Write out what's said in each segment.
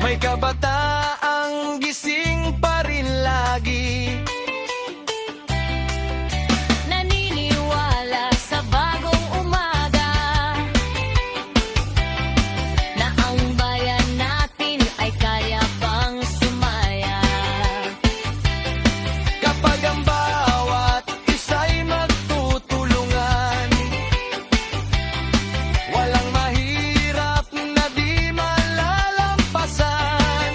May kabataang gising pa rin lagi. Naniniwala sa bagong umaga, na ang bayan natin ay kaya pang sumaya. Kapag ang bawat isa'y magtutulungan, walang mahirap na di malalampasan.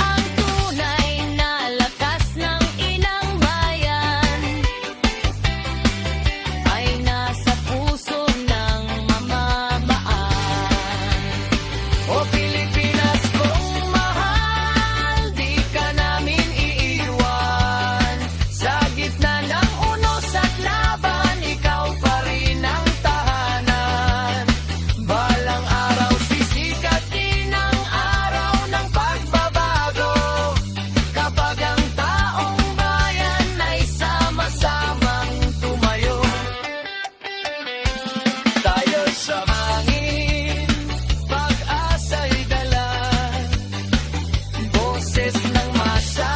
Ang tunay na lakas ng inang bayan ay nasa puso ng mamamayan. O Pilipinas kong mahal, di ka namin iiwan. Sa gitna ng unos at laban, ikaw pa rin ang tahanan. Balang araw sisikat din ang araw ng pagbabago. Kapag ang taong bayan ay sama-samang tumayo. Tayo sa hangin, pag-asa'y dala. Boses ng masa,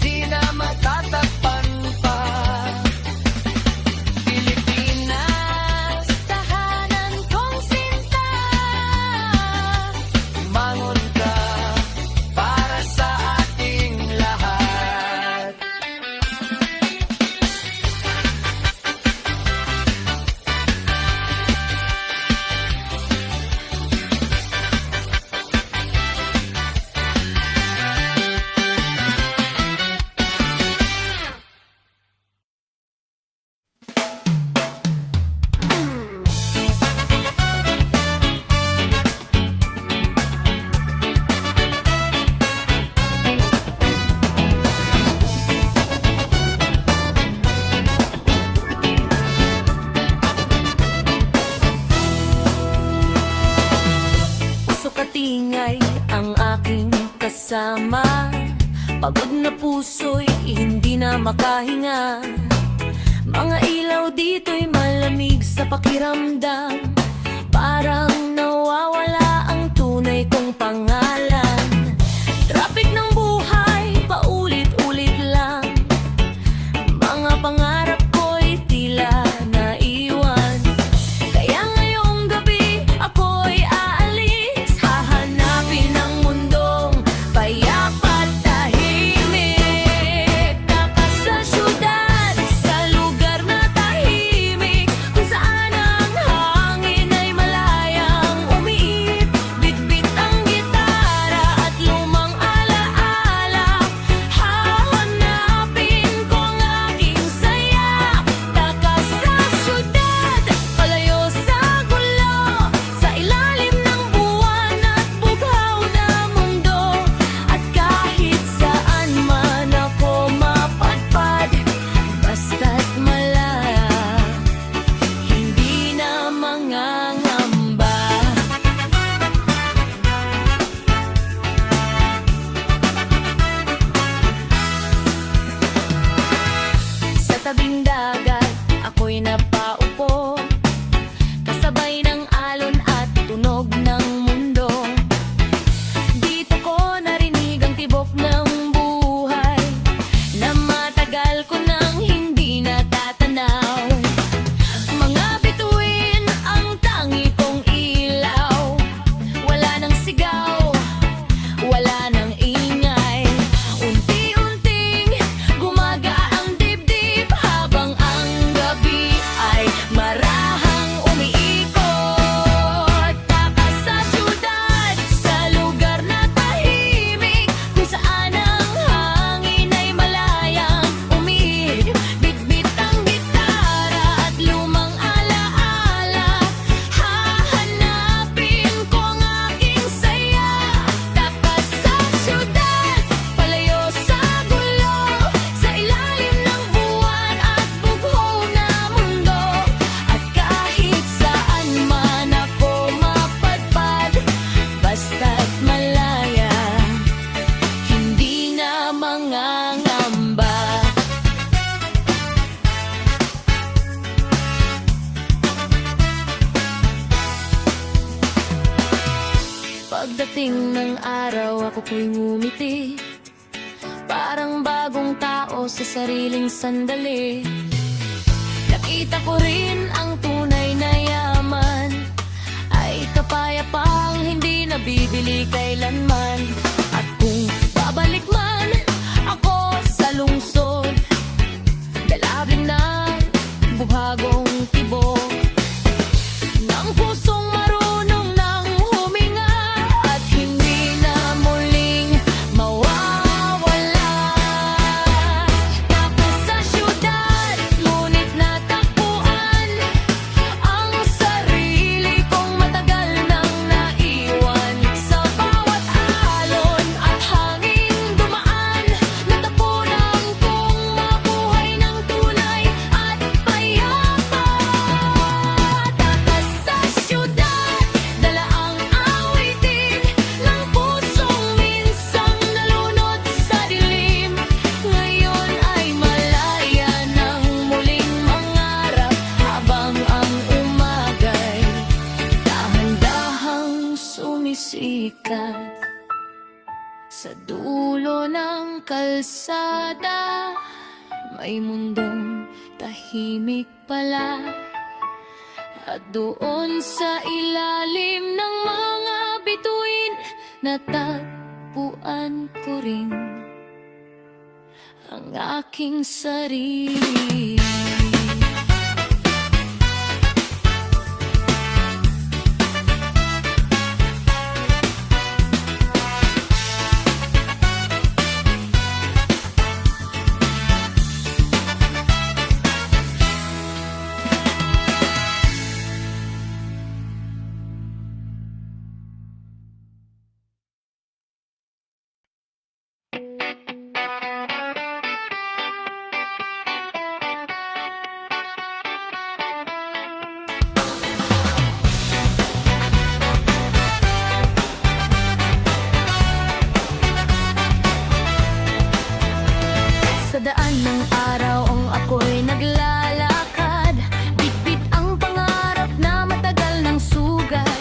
di na matatakpan pa. Pilipinas, Tahanan kong sinta, mangon ka para sa ating lahat. sukatingay ang aking kasama. Pagod na puso'y hindi na makahinga. Mga ilaw dito'y malamig sa pakiramdam. Parang nawawala ang tunay kong pangalan. Traffic ng buhay, paulit-ulit lang. Mga pangarap ko'y tila naiwan. Kaya ngayong gabi ako'y aalis. Hahanapin ang mundong payapa't tahimik. Takas sa syudad, sa lugar na tahimik, kung saan ang hangin ay malayang umiit. Bitbit ang Pagdating ng araw, ako ko'y ngumiti, parang bagong tao sa sariling sandali. Nakita ko rin ang tunay na yaman ay kapayapang hindi nabibili kailanman. At kung babalik man ako sa lungsod, dalabing ng buhagong tibok ng pusong marunong nang huminga at hindi na muling mawawala. Tapos sa syudad, ngunit natakbuhan ang sarili kong matagal nang naiwan. Sa bawat alon at hangin dumaan, natapunan kong mabuhay ng tunay at payapa. Takas sa syudad, dala ang awitin ng pusong minsang nalunod sa dilim. Ngayon ay malaya nang muling mangarap habang ang umagay dahan-dahang sumisikat. Sa dulo ng kalsada, may mundong tahimik pala. At doon sa ilalim ng mga bituin, natagpuan ko rin ang aking sarili. Sa daan ng araw ang ako'y naglalakad, bitbit ang pangarap na matagal ng sugat.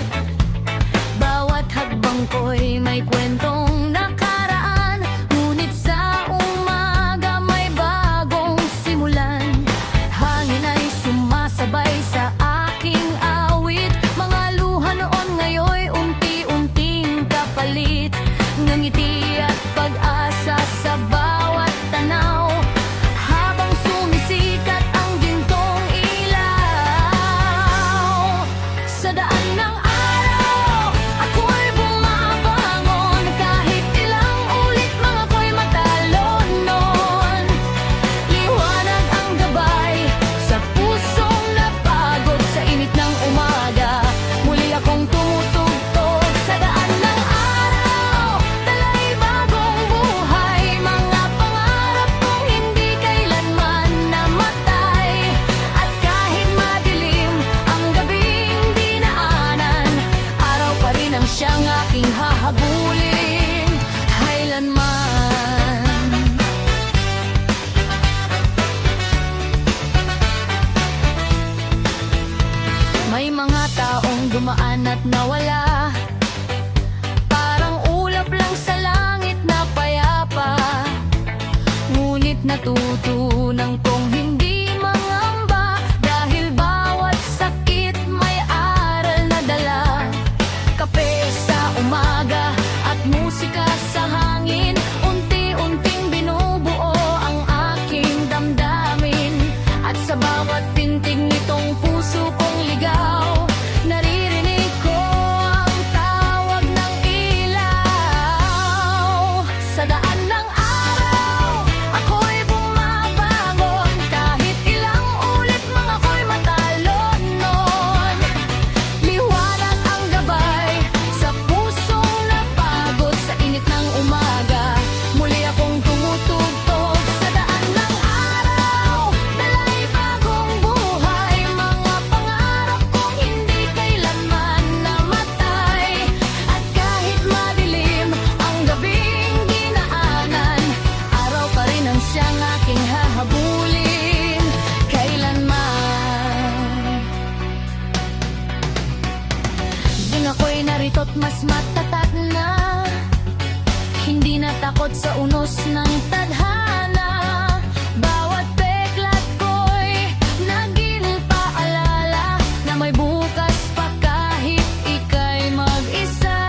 Bawat hakbang ko'y may kwentong nakaraan, ngunit sa umaga may bagong simulan. Hangin ay sumasabay sa aking awit, mga luha noon ngayon'y unti-unting kapalit. Ngangiti at pag-asa sa bawat tanaw, habang sumisikat ang gintong ilaw. Sa daan ng araw, ako'y bumabangon, kahit ilang ulit mga ko'y matalon nun. Liwanag ang gabay sa pusong napagod, sa init ng umaga muli akong tumutugtog. Sa daan ng araw, dala'y takot sa unos ng tadhana. Bawat peklat ko'y naging paalala na may bukas pa kahit ika'y mag-isa.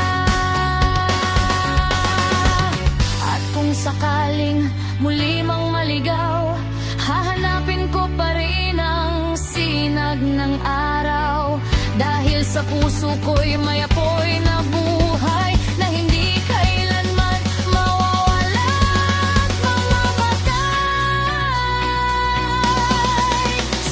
At kung sakaling muli mang maligaw, hahanapin ko pa rin ang sinag ng araw. Dahil sa puso ko'y may apoy na buhay na hindi kailanman mawawala at mamamatay.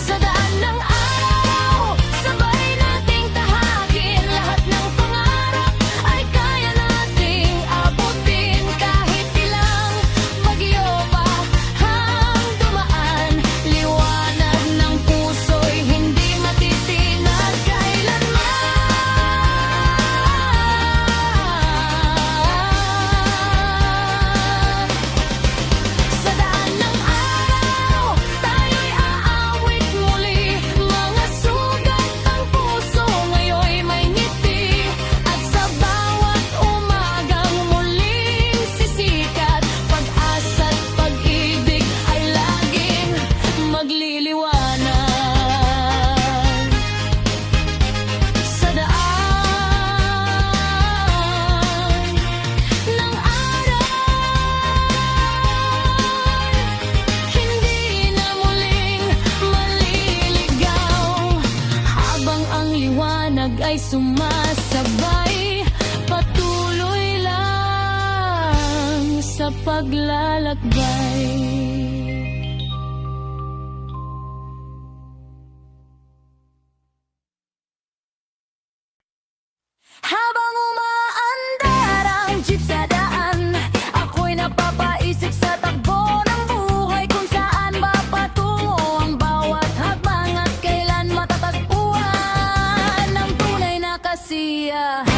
Sa daan ng araw, sabay nating tahakin. Lahat ng pangarap ay kaya nating abutin. Kahit ilang bagyo pa ang dumaan, liwanag ng puso'y hindi matitinag kailanman. Sa daan ng araw, tayo'y aawit muli. Mga sugat ng puso ngayon'y may ngiti. At sa bawat umagang muling sisikat, pag-asa't pag-ibig ay laging magliliwanag. Sa daan ng araw, hindi na muling maliligaw. Habang ang liwanag ay sumasabay, patuloy lang sa paglalakbay. Habang umaandar ang jeep sa daan, ako'y napapaisip sa takbo ng buhay. Kung saan ba patungo ang bawat hakbang at kailan matatagpuan ang tunay na kasiyahan.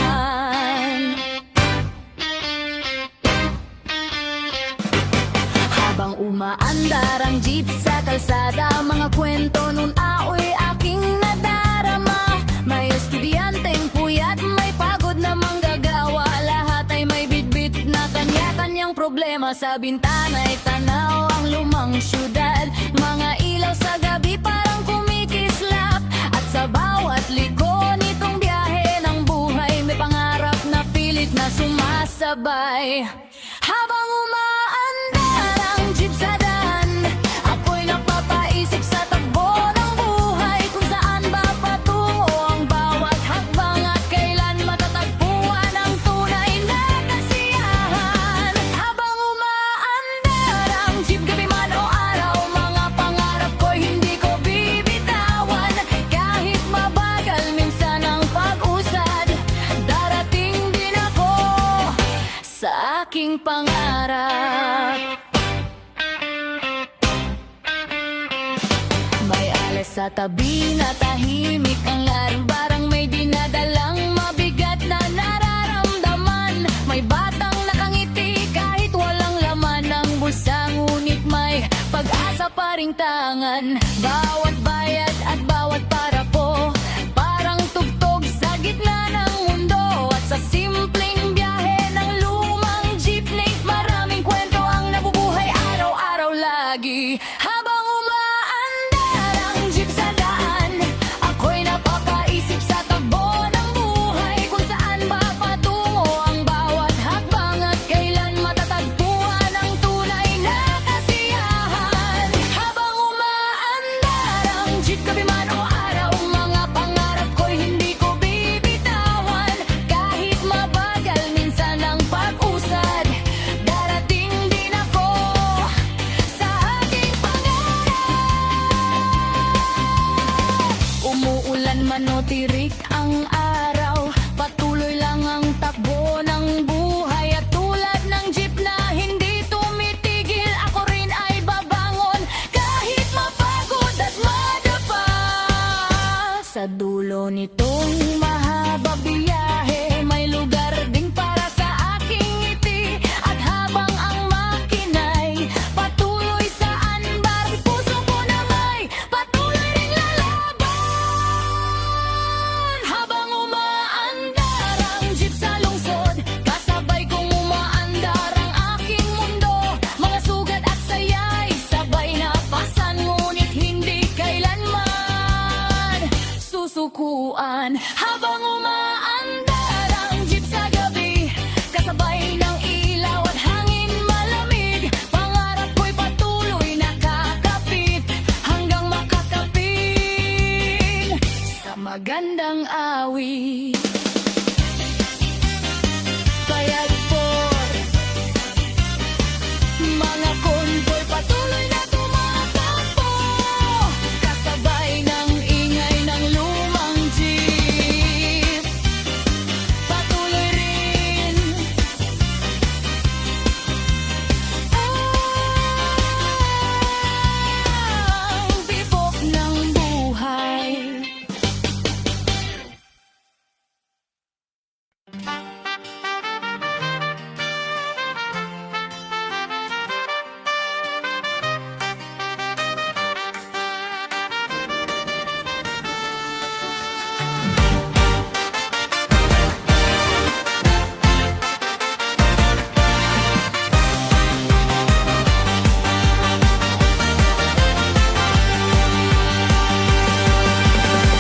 Habang umaandar ang jeep sa kalsada, mga kwento nun aoy aking nadarama. May estudyanteng puyat, may pagod na manggagawa. Lahat ay may bitbit na kanya-kanyang problema. Sa bintana'y tanaw ang lumang syudad. Mga ilaw sa gabi parang kumikislap. At sa bawat liko nitong biyahe ng buhay, may pangarap na pilit na sumasabay. Habang umaandar ang jeep sa daan, ako'y napapaisip sa takbo ng buhay. Kung saan ba patungo ang bawat hakbang at kailan matatagpuan ang tunay na kasiyahan. Habang umaandar ang jeep, gabi man o araw, mga pangarap ko'y hindi ko bibitawan. Kahit mabagal minsan ang pag-usad, darating din ako sa aking pangarap. May alas sa tabi na tahimik ang larang, parang may dinadalang mabigat na nararamdaman. May batang nakangiti kahit walang laman ang bulsa, ngunit may pag-asa pa ring tangan. Bawat bayad at bawat parapo, parang tugtog sa gitna ng mundo. At sa simpleng biyahe ng lumang jeepney, maraming kwento ang nabubuhay araw-araw lagi. Habang umaandar ang jeep sa daan, ako'y napapaisip sa takbo ng buhay. Kung saan ba patungo ang bawat hakbang at kailan matatagpuan ang tunay na kasiyahan. Habang umaandar Kasabay ng ilaw at hangin malamig, pangarap ko'y patuloy nakakapit hanggang makakapit sa magandang awit. Kaya't for mga konvoy patuloy na tumatakbo, kasabay ng ingay ng lumang jeep. Patuloy rin ang tibok ng buhay.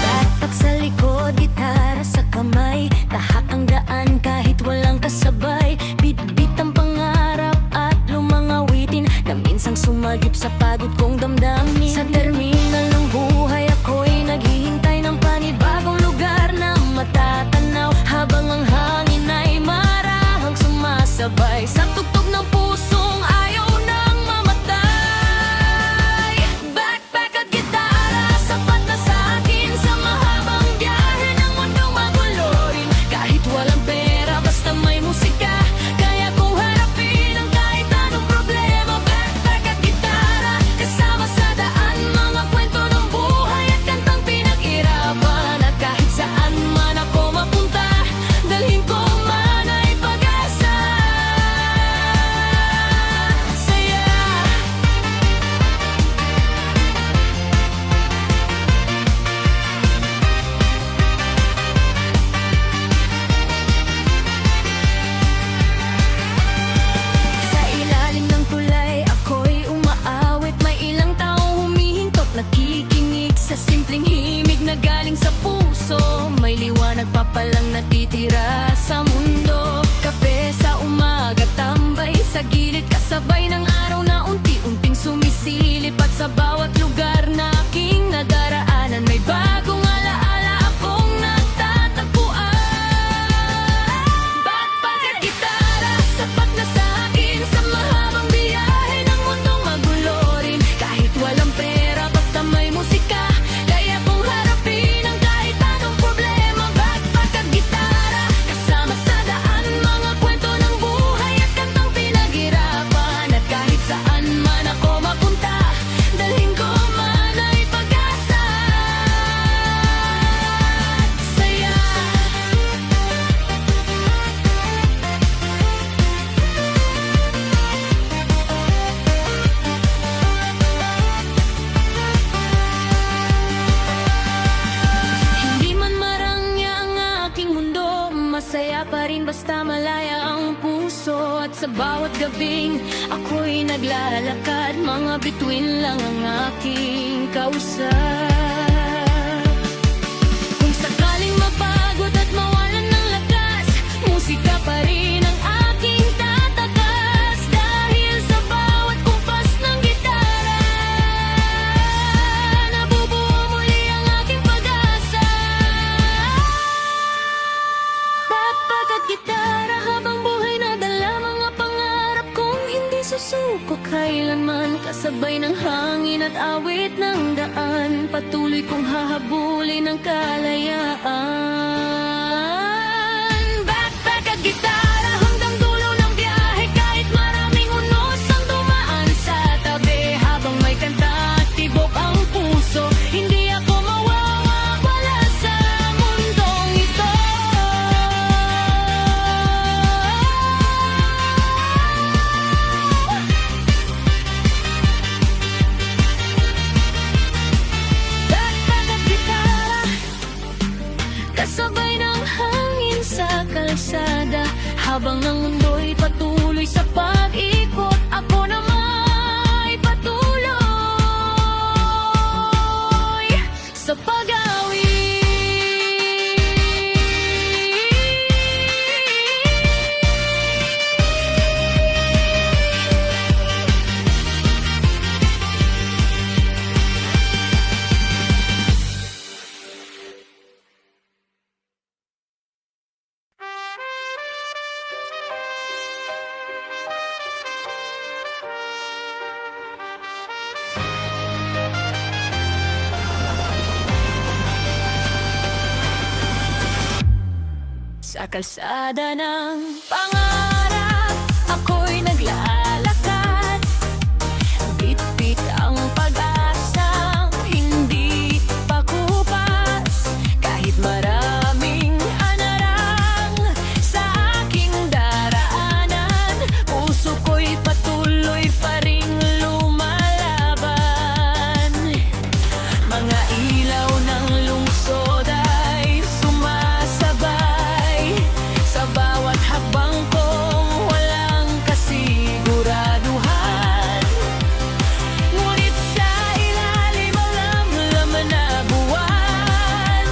Backpack sa likod, gitara sa kamay, tahak ang daan kahit walang kasabay. Bit-bit ang pangarap at lumang awitin na minsang sumagip sa pagod kong damdamin. Sa terminal ng buhay ako'y naghihintay ng panibagong lugar na matatanaw, habang ang hangin ay marahang sumasabay sa tugtog ng pusong ayaw nang mamatay. Backpack at gitara, sapat na sa akin sa mahabang biyahe ng mundong magulo rin. Kahit walang pera, basta may musika, kaya kong harapin ang kahit anong problema. Backpack at gitara, kasama sa daan, mga kwento ng buhay at kantang pinag-irapan. At kahit saan man ako mapunta, dalhin ko man ay pag-asa. Saya sa ilalim ng tulay ako'y umaawit, may ilang taong humihintok, nakikinig sa simpleng himig na galing sa puso. May liwanag pa palang natitira sa mundo. Kape sa umaga, tambay sa gilid, kasabay ng araw na unti-unting sumisilip. At sa bawat lugar na aking nadaraanan, may bagong alaala akong natatagpuan. Backpack at gitara, sapat na sa akin sa mahabang biyahe ng mundong magulo rin. Kahit walang pera, basta may musika, kaya kong harapin ang kahit anong problema. Backpack at gitara, kasama sa daan, mga kwento ng buhay at kantang pinag-irapan. At kahit saan man ako mapunta, dalhin ko man ay pag-asa. Saya hindi man marangya ang aking mundo, masaya pa rin basta malaya ang puso. At sa bawat gabing ako'y naglalakad, mga bituin lang ang aking kausap. Kung sakaling mapagod at mawalan ng lakas, musika pa rin ang aking tatakas. Dahil sa bawat kumpas ng gitara, nabubuo muli ang aking pag-asa. Backpack at gitara, habang buhay na dala, mga pangarap kong hindi susuko kailanman. Kasabay ng hangin at awit ng daan, patuloy kong hahabulin ang kalayaan. Backpack at gitara, hanggang dulo ng biyahe, kahit maraming unos ang dumaan sa tabi. Habang may kanta at tibok ang puso, hindi ako mawawala sa mundong ito. Backpack at gitara, kasabay ng hangin sa kalsada, habang ang mundo'y patuloy sa pag-ikot, ako naman patuloy sa pag-awit. Sa kalsada ng pangarap, ako'y naglalakad. Bit-bit ang pag-asang hindi pa kupas. Kahit maraming anarang sa aking daraanan, puso ko'y patuloy pa ring lumalaban. Mga ilaw ng lungsod ay sumasabay sa bawat hakbang kong walang kasiguraduhan. Ngunit sa ilalim ng lamlaman na buwan,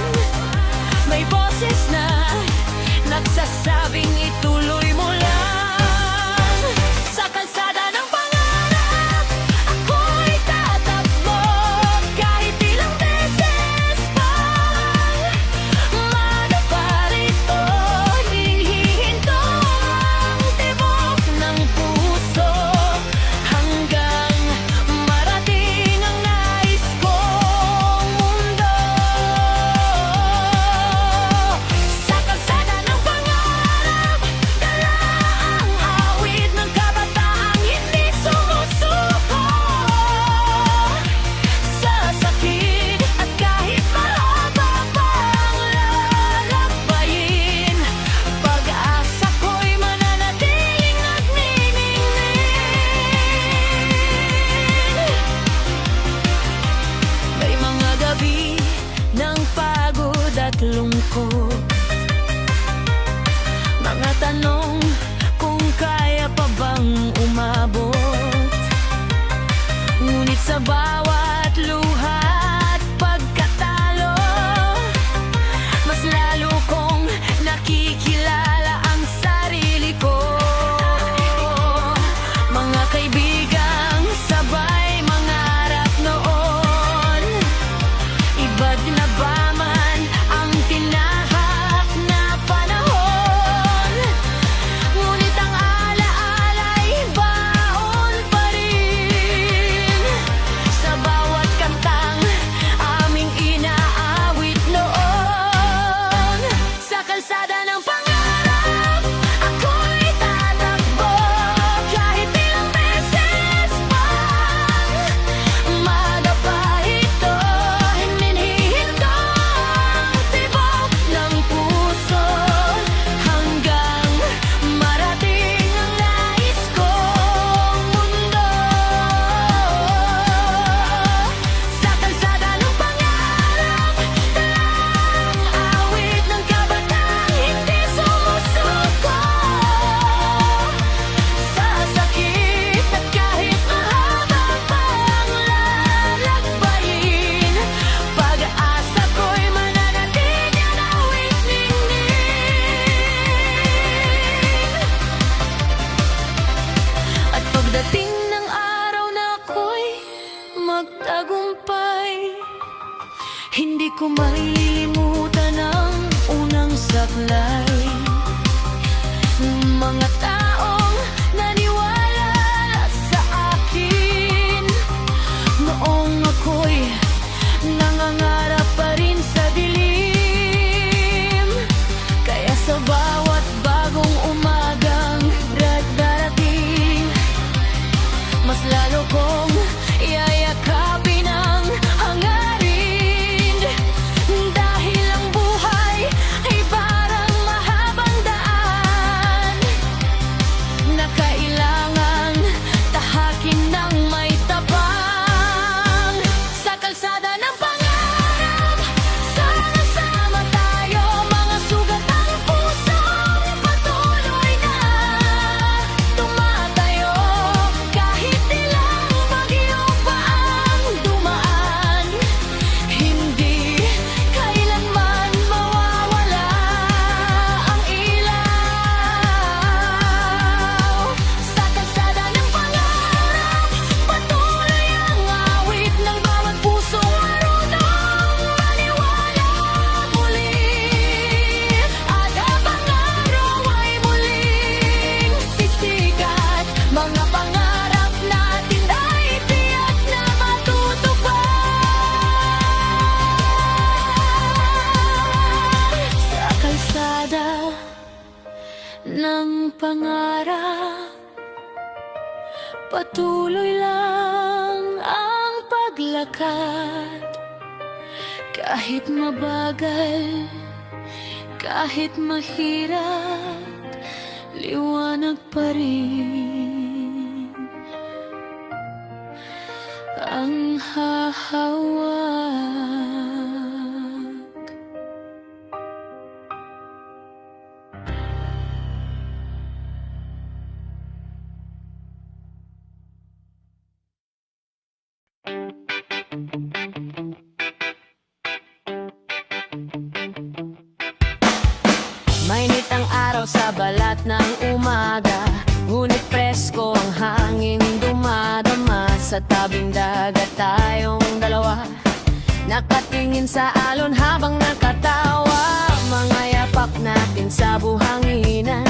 may boses na nagsasabing ituloy mo lang. Sa kalsada ng pangarap, ako'y tatakbo kahit ilang beses pa. Madapa rito, hinihinto ang tibok ng puso hanggang marating ang nais kong mundo. Sa kalsada ng pangarap, dala ang awit ng kabataang hindi sumusuko sa sakit at kahit mahaba pang lalakbayin, pag-asa ko'y mananatiling nagniningning. May mga gabi ng pagod at lungkot, mga tanong kung kaya pa bang umabot. Ngunit sa bawat luha at pagkatalo, mas lalo kong nakikilala ang sarili ko. Mga kaibigang sabay mangarap noon, iba't na ba man ang tinahak na panahon. Ngunit ang alaala'y baon pa rin sa bawat kantang aming inaawit noon. Sa kalsada ng pangarap, ako'y tatakbo kahit ilang beses pa. Madapa ito, hinihinto ang tibok ng puso hanggang marating ang nais kong mundo. Sa kalsada ng pangarap, dalang awit ng kabataang hindi sumusuko sa sakit at kahit mahaba pang lalakbayin, pag-asa ko'y mananatiling nawiningning. At pagdating ng araw na ako'y magtagumpay, hindi ko malilimutan ang unang saklay. Mga taong naniwala sa akin noong ako'y nangangarap pa rin sa dilim. Kaya sa bawat bagong umagang darating, mas lalo kong yayakapin ang hangarin. Dahil ang buhay ay parang mahabang daan, Patuloy lang ang paglakad, kahit mabagal, kahit mahirap, liwanag pa rin ang hahawak. Mainit ang araw sa balat ng umaga, ngunit presko ang hangin dumadama. Sa tabing dagat tayong dalawa, nakatingin sa alon habang nakatawa. Mga yapak natin sa buhanginan,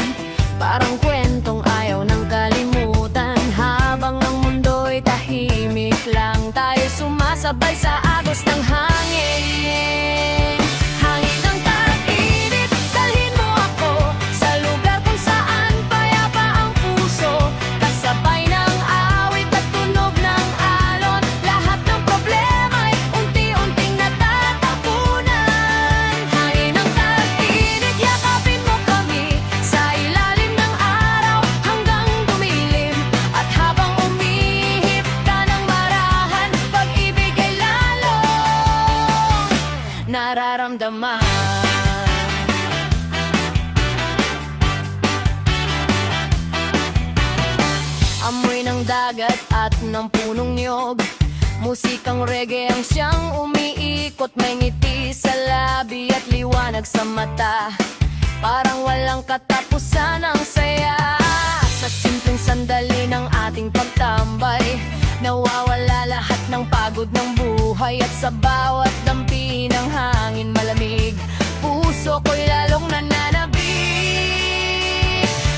parang kwentong ayaw ng kalimutan. Habang ang mundo'y tahimik lang, tayo sumasabay sa agos ng hangin. Hangin ng tag-init, dalhin mo ako sa lugar kung saan payapa ang puso. Kasabay ng awit at tunog ng alon, lahat ng problema'y unti-unting natatapunan. Hangin ng tag-init, yakapin mo kami sa ilalim ng araw hanggang dumilim. At habang umihip ka ng marahan, pag-ibig ay lalong nararamdaman. Amoy ng dagat at ng punong niyog, musikang reggae ang siyang umiikot. May ngiti sa labi at liwanag sa mata, parang walang katapusan ang saya. Sa simpleng sandali ng ating pagtambay, nawawala lahat ng pagod ng buhay. At sa bawat dampi ng hangin malamig, puso ko'y lalong nananabig.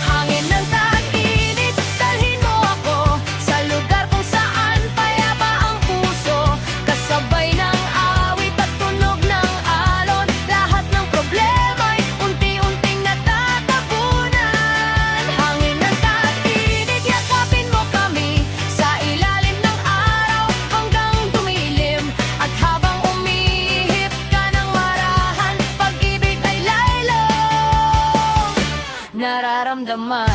Hangin ng tag-init, dalhin mo ako sa lugar kung saan payapa ang puso. Kasabay ng awit at tunog ng alon, lahat ng problema'y unti-unting natatapunan. Hangin ng tag-init, yakapin mo kami sa ilalim ng araw hanggang dumilim. At habang umihip ka ng marahan, pag-ibig ay lalong nararamdaman.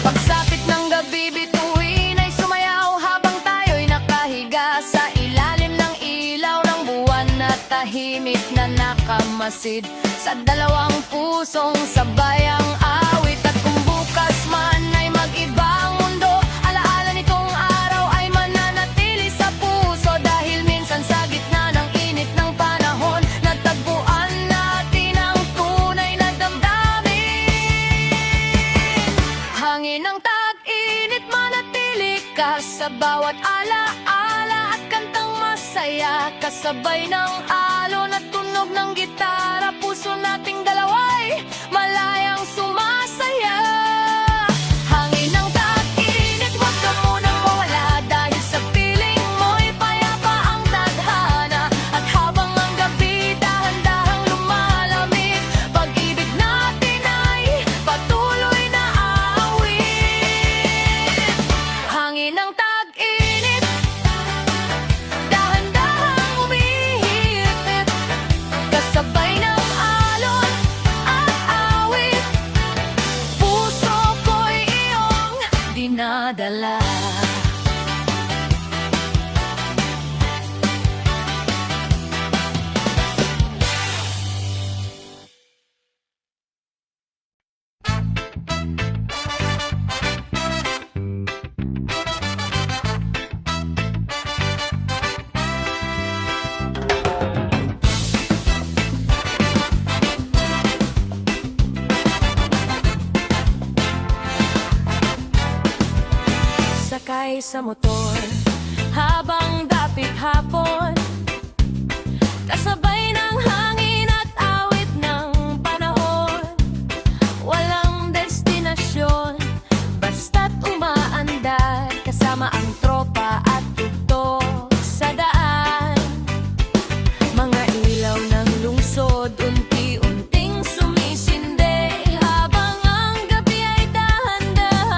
Pagsapit ng gabi, bituin ay sumayaw habang tayo'y nakahiga sa ilalim ng ilaw ng buwan na tahimik na nakamasid sa dalawang pusong sabay ang awit. At kung bukas man ay mag-iba ang mundo, alaala nitong araw ay mananatili sa puso. Dahil minsan sa gitna ng init ng panahon, natagpuan natin ang tunay na damdamin. Hangin ng tag-init, manatili ka sa bawat ala-ala at kantang masaya. Kasabay ng alon at tunog ng gitara, puso nating dalawa'y malayang sumasaya. Hangin ng tag-init, huwag ka munang mawala, dahil sa piling mo'y payapa ang tadhana. At habang ang gabi dahan-dahang lumalamig, pag-ibig natin ay patuloy na aawit. Hangin ng tag-init, dahan-dahang umihip, kasabay ng alon at awit, puso ko'y iyong dinadala. Sakay sa motor habang dapit hapon, kasabay ng hangin at awit ng panahon. Walang destinasyon, basta't umaandar, kasama ang tropa at tugtog sa daan. Mga ilaw ng lungsod unti-unting sumisinde, habang ang gabi ay dahan-dahan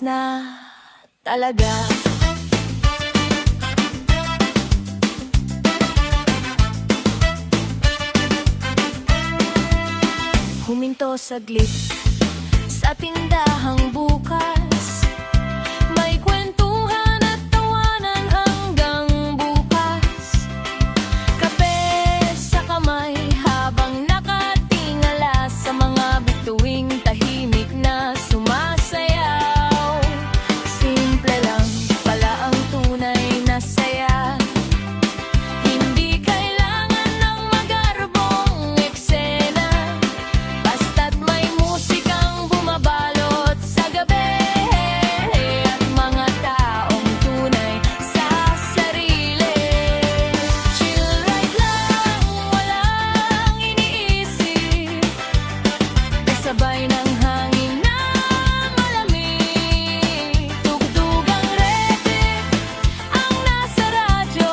ayos na talaga. Huminto saglit sa tindahang bukas, may kwentuhan at tawanan hanggang bukas. Kape sa kamay habang nakatingala sa mga bituing tahimik na sumasayaw. Simple lang pala ang tunay na saya. Hindi kailangan ng magarbong eksena, basta't may musikang bumabalot sa gabi, at mga taong tunay sa sarili. Chill ride lang, walang iniisip, kasabay ng hangin na malamig. Tugtugang reggae ang nasa radyo,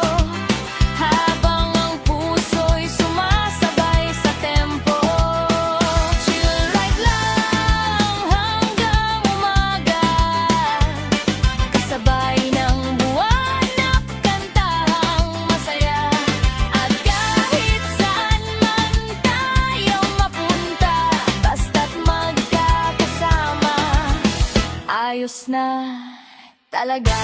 habang ang puso'y sumasabay sa tempo. Chill ride lang hanggang umaga, kasabay ng buwan na kantahang masaya. At kahit saan man tayo mapunta, basta't magkakasama, ayos na talaga.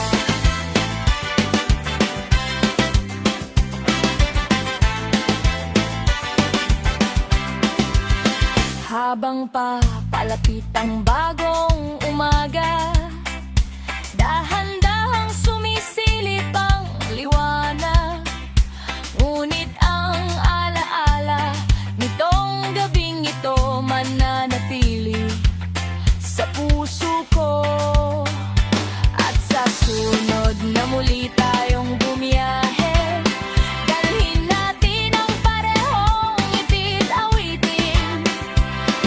Habang papalapit ang bagong umaga, dahan-dahang sumisilip ang liwanag. Ngunit ang alaala nitong gabing ito mananatili sa puso ko. At sa sunod na muli tayong bumiyahe, dalhin natin ang parehong itid awitin.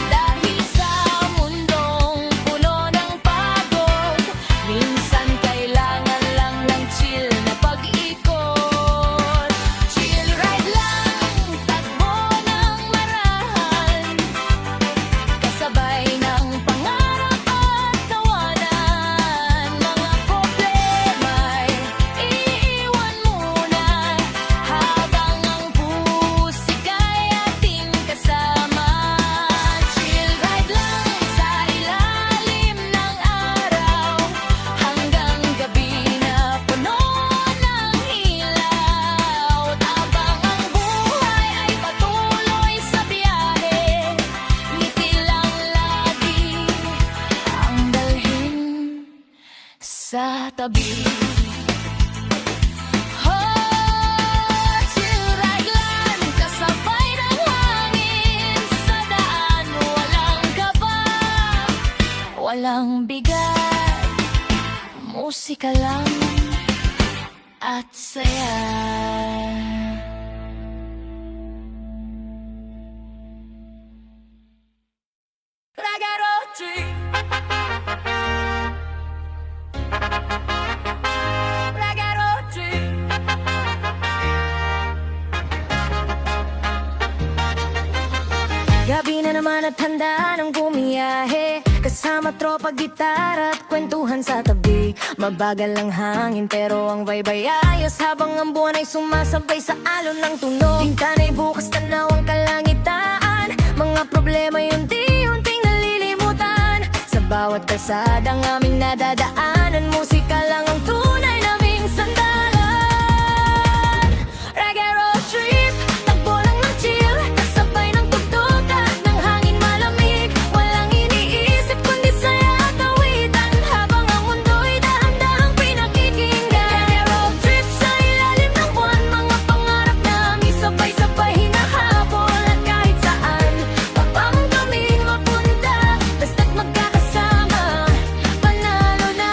Dahil sa mundong puno ng pagod, minsan kailangan lang ng chill na pag-ikot. Chill ride lang, takbo ng marahan, kasabay ng pangarap at tawanan. Mga problema'y iiwan muna, habang ang pusika'y ating kasama. Chill ride lang sa ilalim ng araw, hanggang gabi na puno ng ilaw. Habang ang buhay ay patuloy sa biyahe, ngiti lang lagi ang dalhin sa tabi. Oh, chill ride lang, kasabay ng hangin sa daan. Walang kaba, walang bigat, musika lang at saya. Reggae road trip, reggae road trip. Gabi na naman at handa ng bumiyahe, kasama tropa, gitara at kwentuhan sa tabi. Mabagal ang hangin pero ang vibe ay ayos, habang ang buwan ay sumasabay sa alon ng tunog. Hintanay bukas, tanaw ang kalangitan, mga problema yung unti-unting nalilimutan. Sa bawat kalsadang aming nadadaanan, musika lang ang tunay naming sandalan. Reggae road trip, takbo lang ng chill, kasabay ng tugtugan ng hangin malamig. Walang iniisip kundi saya at awitan, habang ang mundo'y dahan-dahang pinakikinggan. Reggae road trip sa ilalim ng buwan, mga pangarap namin sabay-sabay hinahabol. At kahit saan pa bang kami mapunta, basta't magkakasama, panalo na.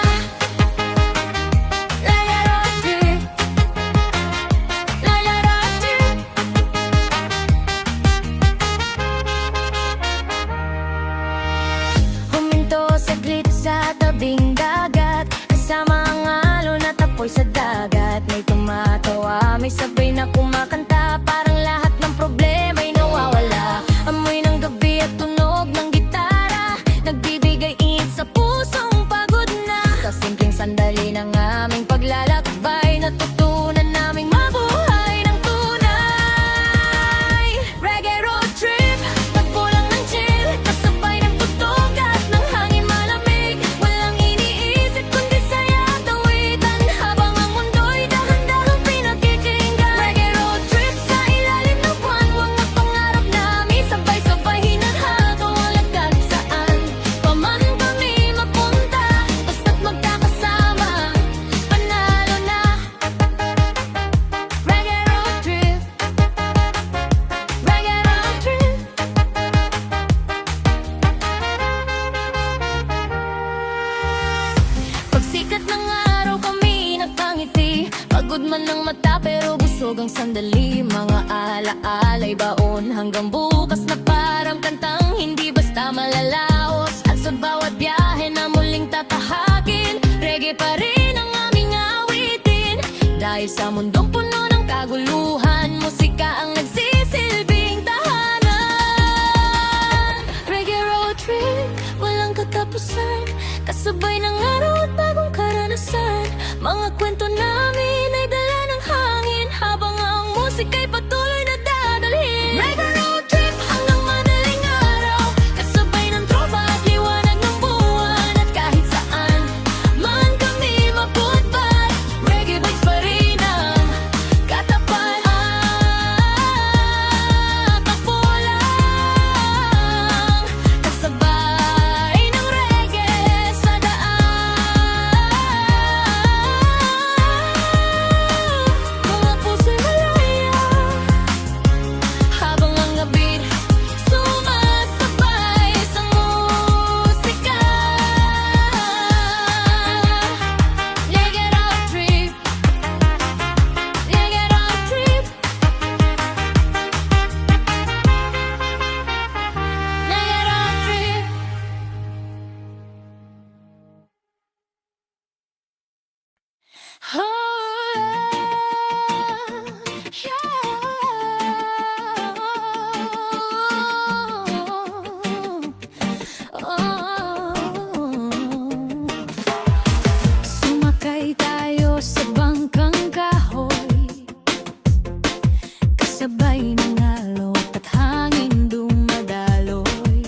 alaala'y baon hanggang bukas na parang kantang hindi basta malalaos. At sa bawat biyahe na muling tatahakin, reggae pa rin ang aming awitin. Dahil sa mundong puno ng kaguluhan, musika ang nagsisilbing tahanan. Reggae road trip, walang katapusan, kasabay ng araw at bagong karanasan. Mga kwento namin ay dala ng hangin, habang ang musika'y patuloy na dadalhin. Reggae road trip hanggang madaling araw, kasabay ng tropa at liwanag ng buwan. At kahit saan man kami mapudpad, reggae vibes pa rin ang katapat. Takbo lang, kasabay ng reggae sa daan. Mga puso'y malaya, habang ang gabi sumasabay sa musika. Reggae road trip, reggae road trip, reggae road trip. Sumakay tayo sa bangkang kahoy, kasabay ng alon at hangin dumadaloy.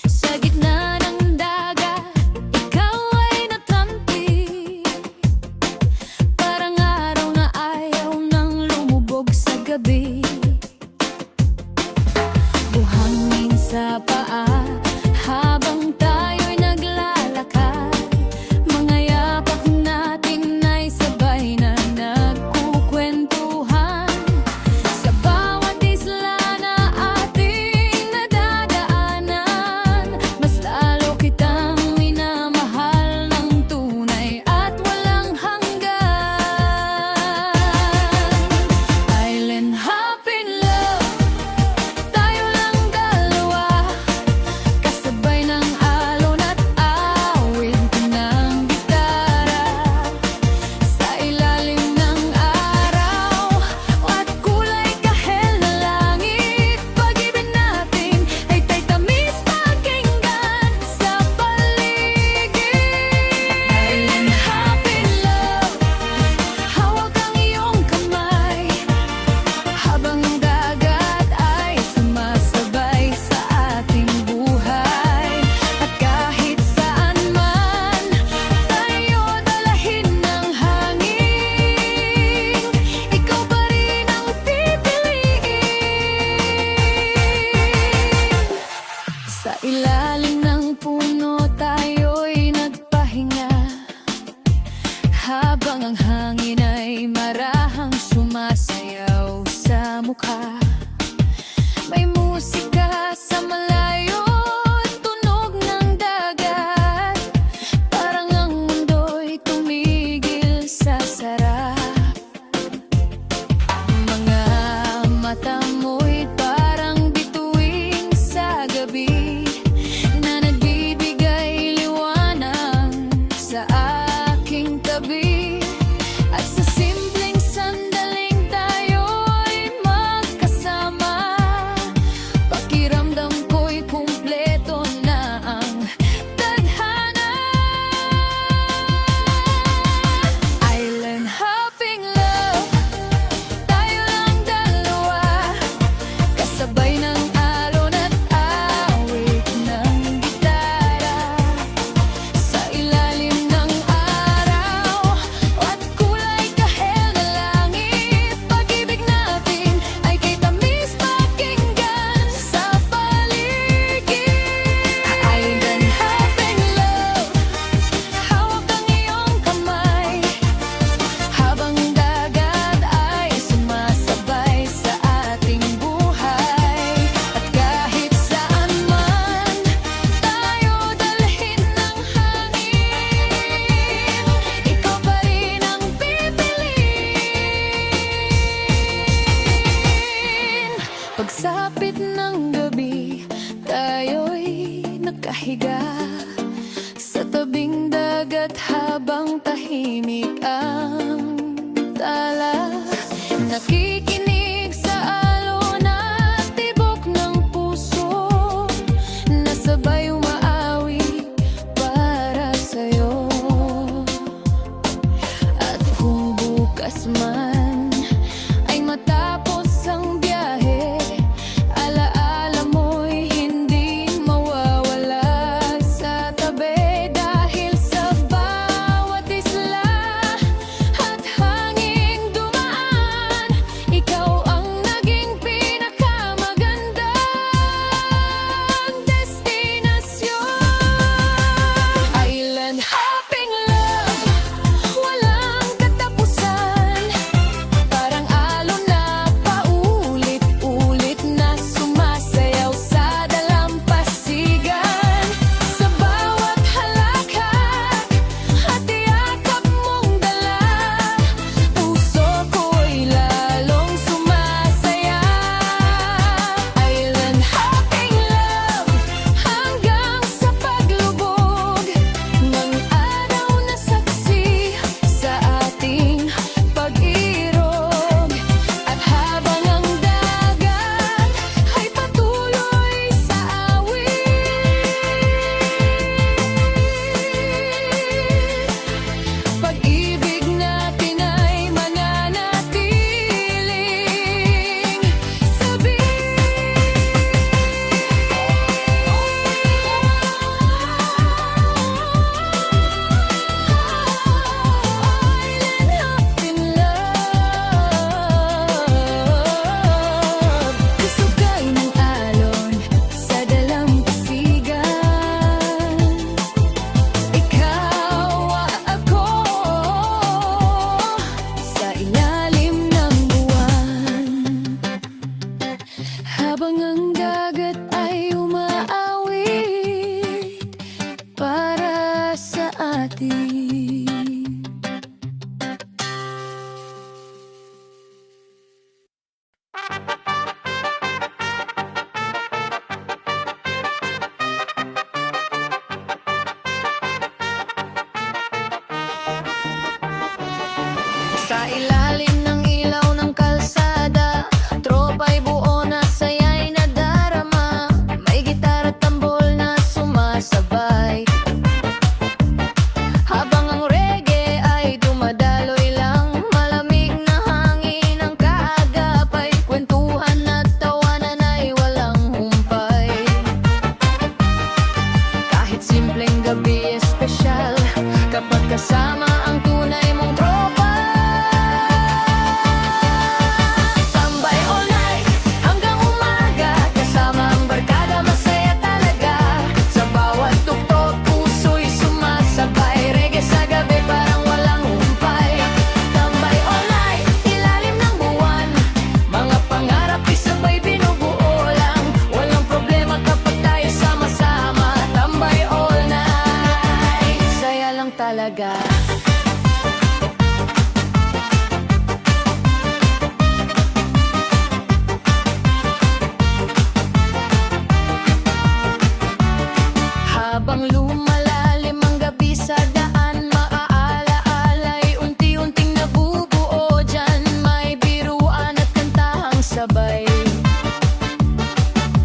Sa gitna ng dagat, ikaw ay natampi, parang araw na ayaw nang lumubog sa gabi. Buhangin sa paa habang tayo'y naglalakad, mga yapak natin ay sabay na nagkukwentuhan. Sa bawat isla na ating nadadaanan, mas lalo kitang minamahal ng tunay at walang hanggan. Island high Pagsapit ng gabi, tayo'y nakahiga sa tabing dagat habang tahimik ang tala. Nakikinig sa alon at tibok ng puso na sabay umaawi para sa'yo. At kung bukas man ay matapos ang biyahe, alaala mo'y hindi mawawala sa tabi. Dahil sa bawat isla at hanging dumaan, ikaw ang naging pinakamagandang destinasyon. Island hopping love, walang katapusan. Parang alon na paulit-ulit na sumasayaw sa dalampasigan. Sa bawat halakhak at yakap mong dala, puso ko'y lalong sumasaya. Island hopping love, hanggang sa paglubog ng araw na saksi sa ating pag-irog. At habang ang dagat ay patuloy sa awit, pag-ibig natin ay mananatiling sabik. Island hopping love, kasugay ng alon sa dalampasigan. Ikaw at ako sa ilalim ng buwan, habang ang dagat ay umaawit para sa atin. Sa ilalim ng ilaw ng kalsada, tropa'y buo na saya'y nadarama. May gitara at tambol na sumasabay, habang ang reggae ay dumadaloy lang. Malamig na hangin ang kaagapay, kwentuhan at tawanan ay walang humpay. Kahit simpleng gabi espesyal, kapag kasama ang tunay mong tropa. Tambay all night hanggang umaga, kasama ang barkada, masaya talaga. Sa bawat tuktok, puso'y sumasabay. Reggae sa gabi parang walang humpay. Tambay all night, ilalim ng buwan, mga pangarap isabay binubuo lang. Walang problema kapag tayo sama-sama. Tambay all night, saya lang talaga. Habang lumalalim ang gabi sa daan, maaala-ala'y unti-unting nabubuo dyan. May biruan at kantahang sabay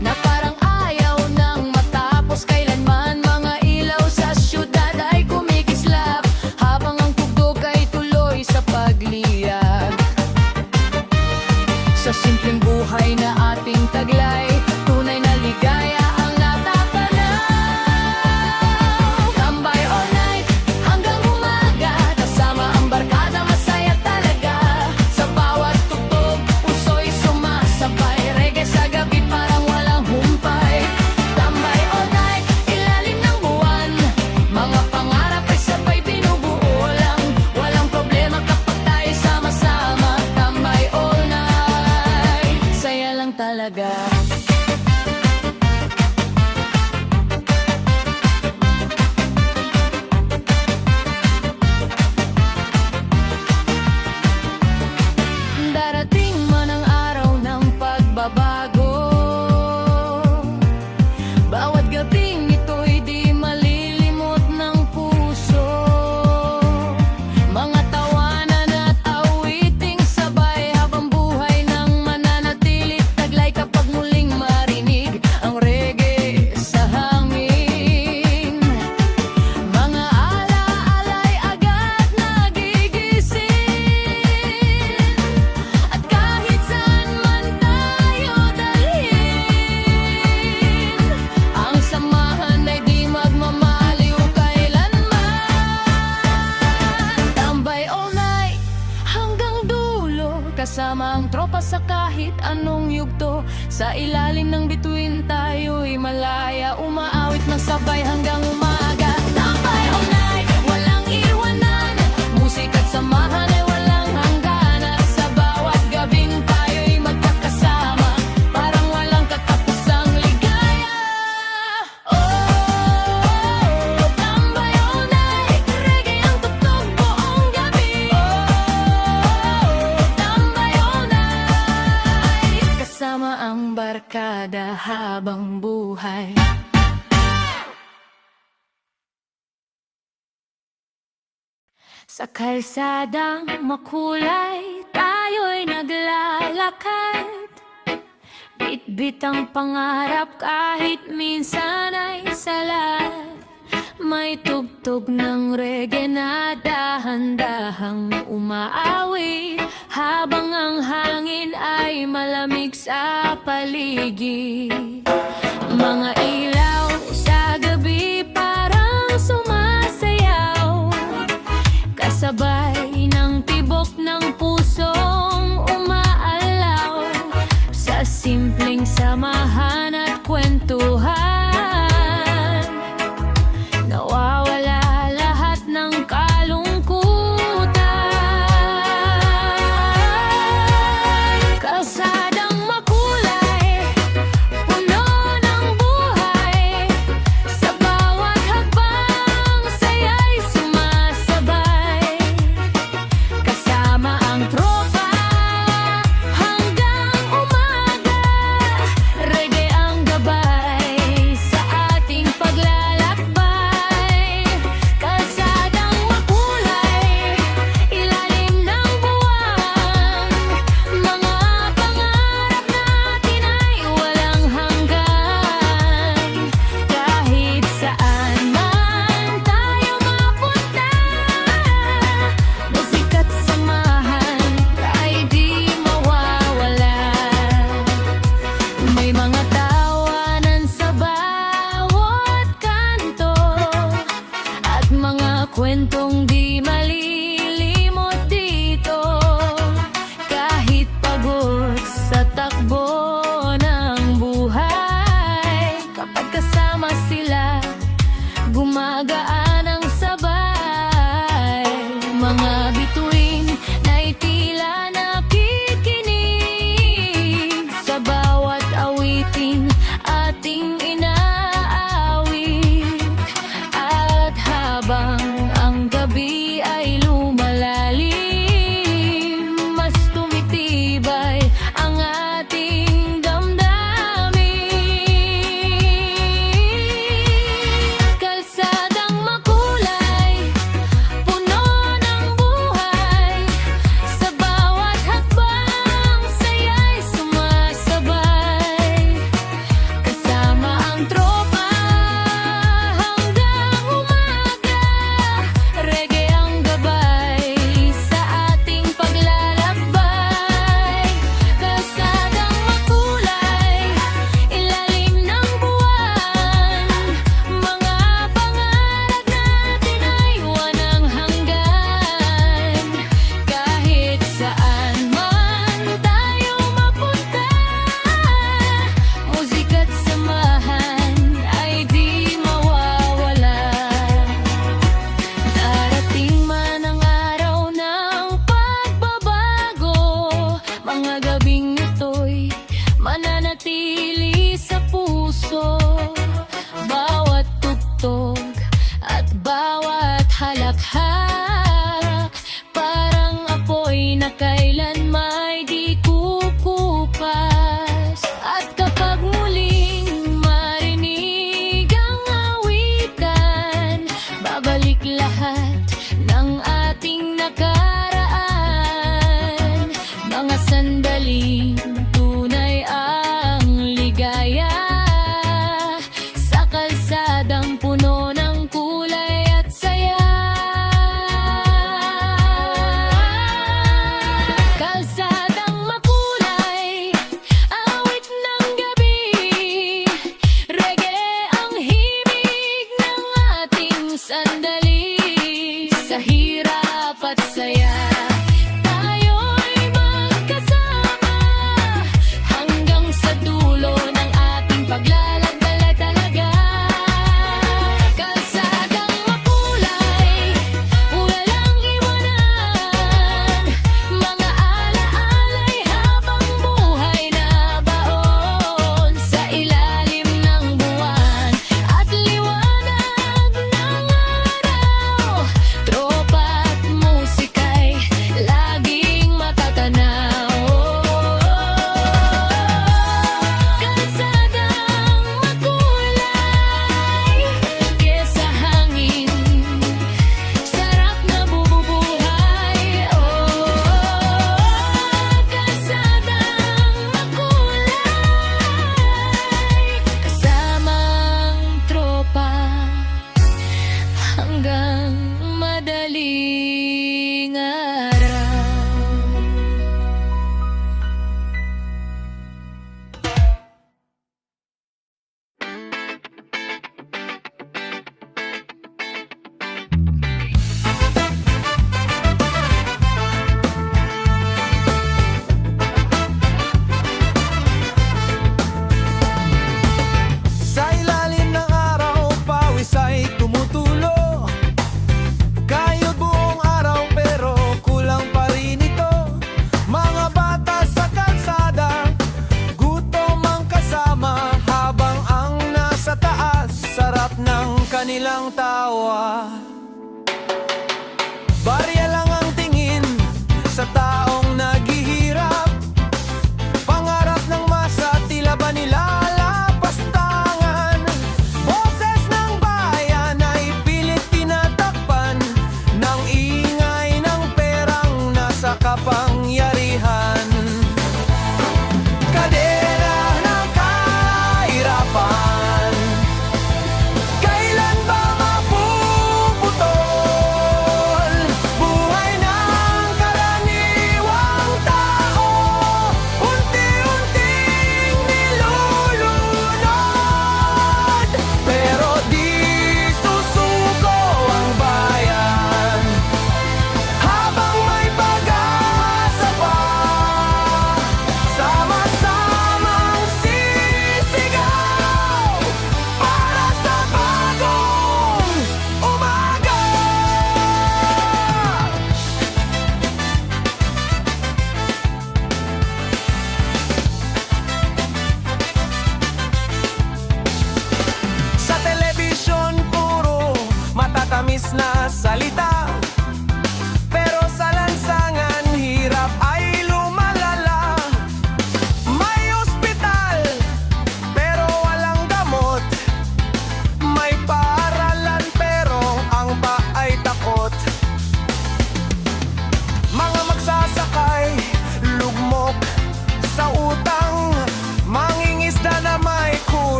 na parang ayaw nang matapos kailanman. Mga ilaw sa syudad ay kumikislap, habang ang tugtog ay tuloy sa pagliyab. Sa simpleng buhay na ating taglay, tunay na ligaya ang natatanaw. Tambay all night hanggang umaga, kasama ang barkada, masaya talaga. Sa bawat tugtog, puso'y sumasabay. Reggae sa gabi parang walang humpay. Tambay all night, ilalim ng buwan, mga pangarap ay sabay binubuo lang. Walang problema kapag tayo sama-sama. Tambay all night, saya lang talaga. Darating man ang araw ng pagbabago, kahit anong yugto. Sa ilalim ng bituin tayo'y malaya, umaawit ng sabay hanggang umaga. Tambay all night, walang iwanan, musika't samahan ay walang hangganan. Sa bawat gabing tayo'y magkakasama, parang walang katapusang ligaya. Oh, tambay all night, reggae ang tugtog buong gabi. Oh, tambay all night, kasama ang barkada habang buhay. Sa kalsadang makulay, tayo'y naglalakad. Bit-bit ang pangarap kahit minsan ay salad. May tugtog ng reggae na dahan-dahang umaawit, habang ang hangin ay malamig sa paligid. Mga ilaw sa gabi parang sumasayaw, kasabay ng tibok ng pusong umaalaw. Sa simpleng samahan at kwentuhan, nawawala lahat ng kalungkutan. Kalsadang makulay, puno ng buhay, sa bawat hakbang saya'y sumasabay. Kasama ang tropa hanggang umaga, reggae ang gabay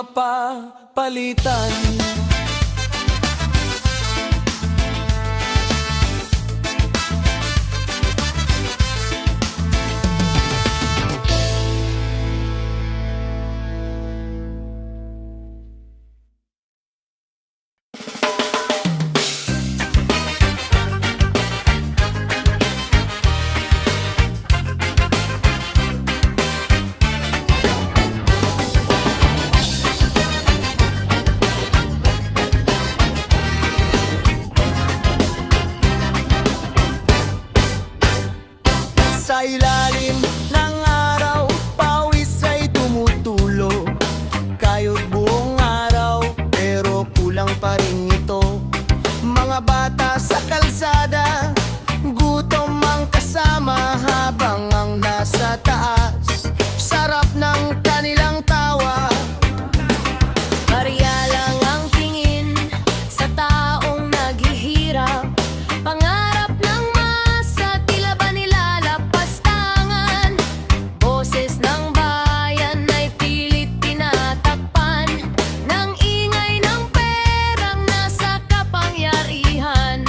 mapapalitan. Sa ilalim ng araw, pawis ay tumutulo. Kayod buong araw, pero kulang pa rin ito. Mga bata sa kalsada, gutom ang kasama habang ang nasa taas. Sarap ng kanilang tawa. Barya lang ang tingin sa taong naghihirap. Pangarap ng masa, tila ba nilalapastangan? Boses ng bayan ay pilit tinatakpan ng ingay ng perang nasa kapangyarihan.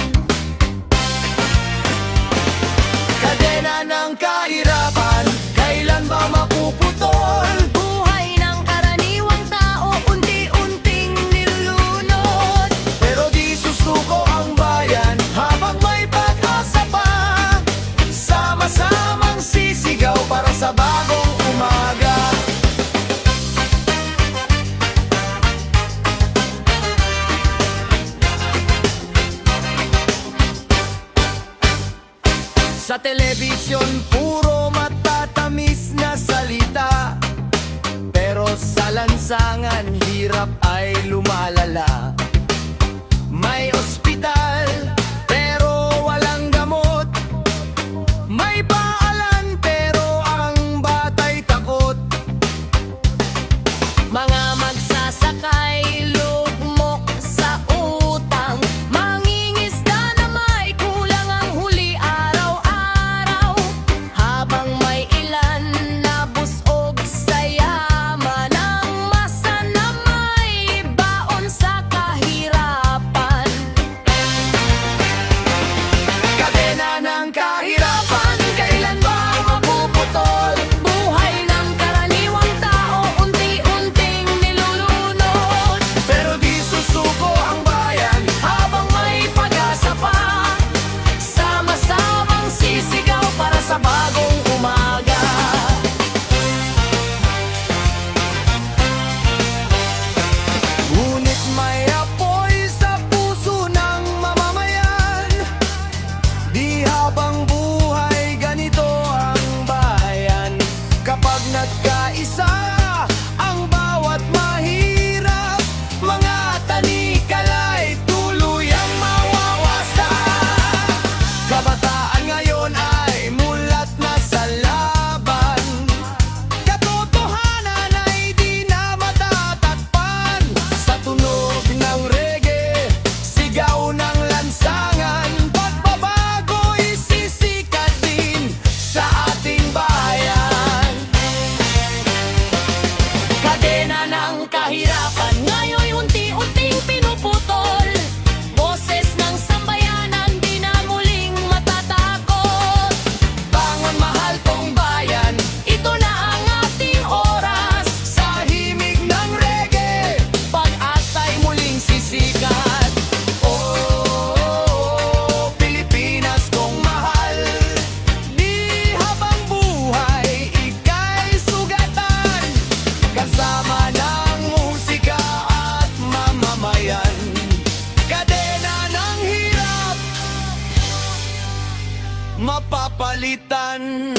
Kadena ng kahirapan, kailan ba mapuputol? Buhay ng karaniwang tao, unti-unting nilulunod. Pero di susuko ang bayan habang may pag-asa pa. Sama-samang sisigaw para sa bagong umaga. Sa telebisyon, puro matatamis na salita. Pero sa lansangan, hirap ay lumalala. May ospital, pero walang gamot. May paalan, pero ang batay takot. Mga magsasakay, lugmok sa utang. Mangingisda na may kulang ang huli araw-araw. Habang may ilan na busog sa yaman, ang masa na may baon sa kahirapan. Kadena ng kahirapan, kailan ba mapuputol? Buhay ng karaniwang tao, unti-unting nilulunod. Pero di susuko ang bayan habang may pag-asa pa. Sama-samang sisigaw para sa bagong umaga. Ngunit may apoy sa puso ng mamamayan. Di habang buhay ganito ang bayan. Kapag nagkaisa ang bawat mahirap, mga tanikala'y tuluyang mawawasak. Kabataan ngayon ay mulat na sa laban. Katotohanan ay di na matatakpan. Sa tunog ng reggae, sigaw ng lansangan, pagbabago'y sisikat din sa ating bayan. Kadena ng kahirapan, ngayon unti-unting pinuputol. Boses ng sambayanan, di na muling matatakot. Bangon mahal kong bayan, Ito na ang ating oras, sa himig ng reggae, pag-asa'y muling sisikat. Oh, Pilipinas kong mahal, di habang buhay ika'y sugatan. Kasama ng musika at mamamayan, kadena ng hirap mapapalitan.